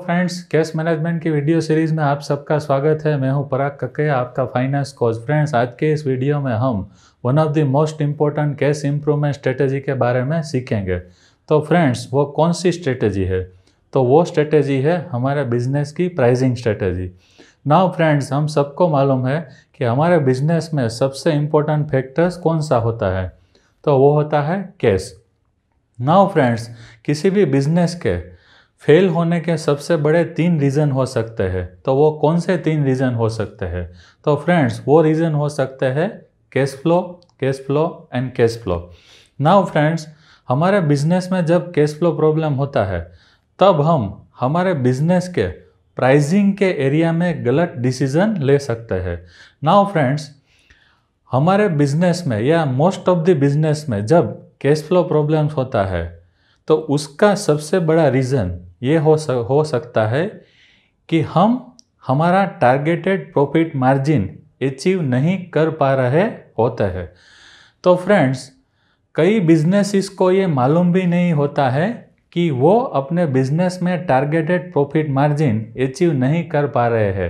Friends, cash management की video series में आप सबका स्वागत है। मैं हूं पराग कक्कैया, आपका फाइनेंस कोच। फ्रेंड्स, आज के इस वीडियो में हम one of the most important cash improvement strategy के बारे में सीखेंगे। तो फ्रेंड्स, वो कौन सी स्ट्रेटेजी है? तो वो स्ट्रेटेजी है हमारे बिजनेस की प्राइसिंग स्ट्रेटेजी। नाउ फ्रेंड्स, हम सबको मालूम है कि हमारे बिजनेस में सबसे इम्पोर्टेंट फैक्टर्स कौन सा होता है? तो वो होता है कैश। नाउ फ्रेंड्स, किसी भी बिजनेस के फेल होने के सबसे बड़े 3 रीज़न हो सकते हैं। तो वो कौन से 3 रीज़न हो सकते हैं? तो फ्रेंड्स, वो रीज़न हो सकते हैं cash flow and cash flow. Now friends, हमारे बिजनेस में जब कैश फ्लो प्रॉब्लम होता है तब हम हमारे बिजनेस के प्राइसिंग के एरिया में गलत डिसीजन ले सकते हैं। नाउ फ्रेंड्स, हमारे बिजनेस में या मोस्ट ऑफ द बिजनेस में जब कैश फ्लो प्रॉब्लम्स होता है तो उसका सबसे बड़ा रीज़न ये हो सकता है कि हम हमारा टारगेटेड प्रॉफिट मार्जिन अचीव नहीं कर पा रहे होते हैं। तो फ्रेंड्स, कई बिजनेसिस को ये मालूम भी नहीं होता है कि वो अपने बिजनेस में टारगेटेड प्रॉफिट मार्जिन अचीव नहीं कर पा रहे हैं।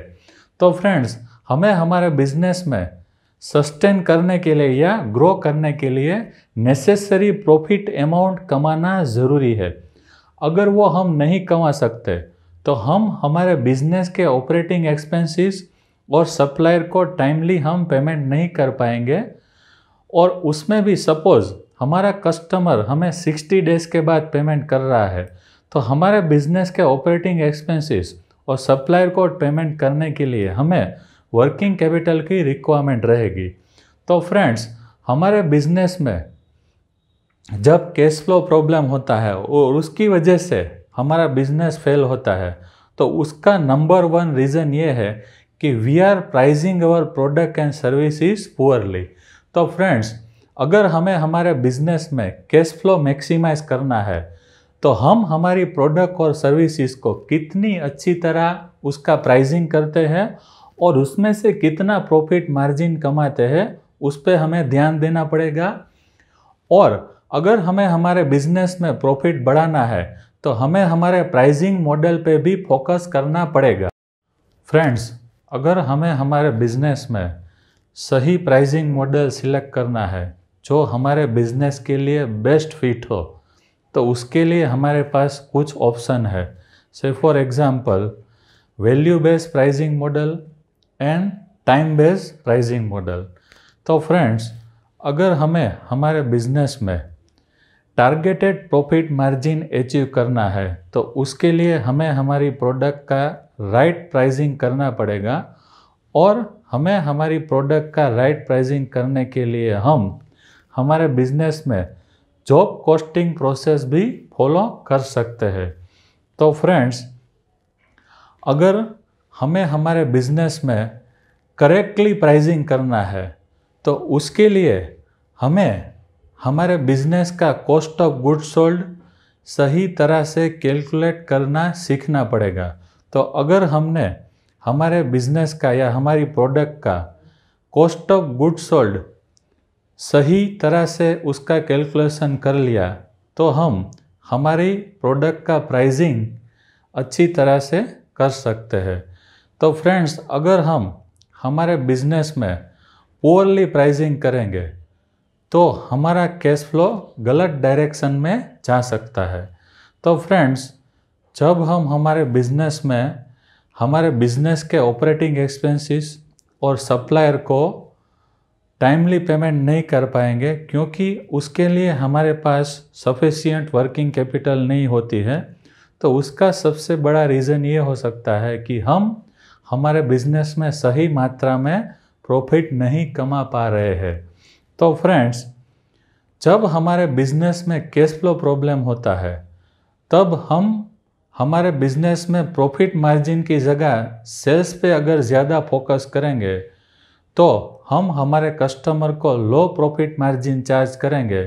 तो फ्रेंड्स, हमें हमारे बिजनेस में सस्टेन करने के लिए या ग्रो करने के लिए नेसेसरी प्रॉफिट अमाउंट कमाना ज़रूरी है। अगर वो हम नहीं कमा सकते तो हम हमारे बिजनेस के ऑपरेटिंग एक्सपेंसेस और सप्लायर को टाइमली हम पेमेंट नहीं कर पाएंगे। और उसमें भी सपोज़ हमारा कस्टमर हमें 60 डेज़ के बाद पेमेंट कर रहा है तो हमारे बिजनेस के ऑपरेटिंग एक्सपेंसेस और सप्लायर को पेमेंट करने के लिए हमें वर्किंग कैपिटल की रिक्वायरमेंट रहेगी। तो फ्रेंड्स, हमारे बिजनेस में जब कैश फ्लो प्रॉब्लम होता है और उसकी वजह से हमारा बिजनेस फेल होता है तो उसका नंबर 1 रीज़न ये है कि we are pricing our product and services poorly. तो फ्रेंड्स, अगर हमें हमारे बिजनेस में कैश फ्लो मैक्सिमाइज करना है तो हम हमारी प्रोडक्ट और सर्विसेज को कितनी अच्छी तरह उसका प्राइसिंग करते हैं और उसमें से कितना प्रॉफिट मार्जिन कमाते हैं उस पर हमें ध्यान देना पड़ेगा। और अगर हमें हमारे बिजनेस में प्रॉफिट बढ़ाना है तो हमें हमारे प्राइसिंग मॉडल पे भी फोकस करना पड़ेगा। फ्रेंड्स, अगर हमें हमारे बिजनेस में सही प्राइसिंग मॉडल सिलेक्ट करना है जो हमारे बिजनेस के लिए बेस्ट फिट हो तो उसके लिए हमारे पास कुछ ऑप्शन है। से for example, value based pricing model and time based pricing model. तो फ्रेंड्स, अगर हमें हमारे बिजनेस में टारगेटेड प्रॉफिट मार्जिन अचीव करना है तो उसके लिए हमें हमारी प्रोडक्ट का राइट प्राइसिंग करना पड़ेगा। और हमें हमारी प्रोडक्ट का राइट प्राइसिंग करने के लिए हम हमारे बिजनेस में जॉब कॉस्टिंग प्रोसेस भी फॉलो कर सकते हैं। तो फ्रेंड्स, अगर हमें हमारे बिजनेस में करेक्टली प्राइसिंग करना है तो उसके लिए हमें हमारे बिजनेस का कॉस्ट ऑफ गुड्स सोल्ड सही तरह से कैलकुलेट करना सीखना पड़ेगा। तो अगर हमने हमारे बिजनेस का या हमारी प्रोडक्ट का कॉस्ट ऑफ गुड्स सोल्ड सही तरह से उसका कैलकुलेशन कर लिया तो हम हमारी प्रोडक्ट का प्राइसिंग अच्छी तरह से कर सकते हैं। तो फ्रेंड्स, अगर हम हमारे बिजनेस में पुअरली प्राइसिंग करेंगे तो हमारा कैश फ्लो गलत डायरेक्शन में जा सकता है। तो फ्रेंड्स, जब हम हमारे बिजनेस में हमारे बिजनेस के ऑपरेटिंग एक्सपेंसेस और सप्लायर को टाइमली पेमेंट नहीं कर पाएंगे क्योंकि उसके लिए हमारे पास सफिशिएंट वर्किंग कैपिटल नहीं होती है, तो उसका सबसे बड़ा रीज़न ये हो सकता है कि हम हमारे बिजनेस में सही मात्रा में प्रॉफिट नहीं कमा पा रहे हैं। तो फ्रेंड्स, जब हमारे बिजनेस में कैश फ्लो प्रॉब्लम होता है तब हम हमारे बिजनेस में प्रॉफिट मार्जिन की जगह सेल्स पे अगर ज़्यादा फोकस करेंगे तो हम हमारे कस्टमर को लो प्रॉफिट मार्जिन चार्ज करेंगे,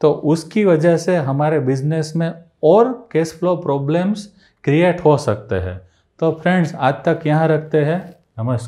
तो उसकी वजह से हमारे बिजनेस में और कैश फ्लो प्रॉब्लम्स क्रिएट हो सकते हैं। तो फ्रेंड्स, आज तक यहाँ रखते हैं। नमस्कार।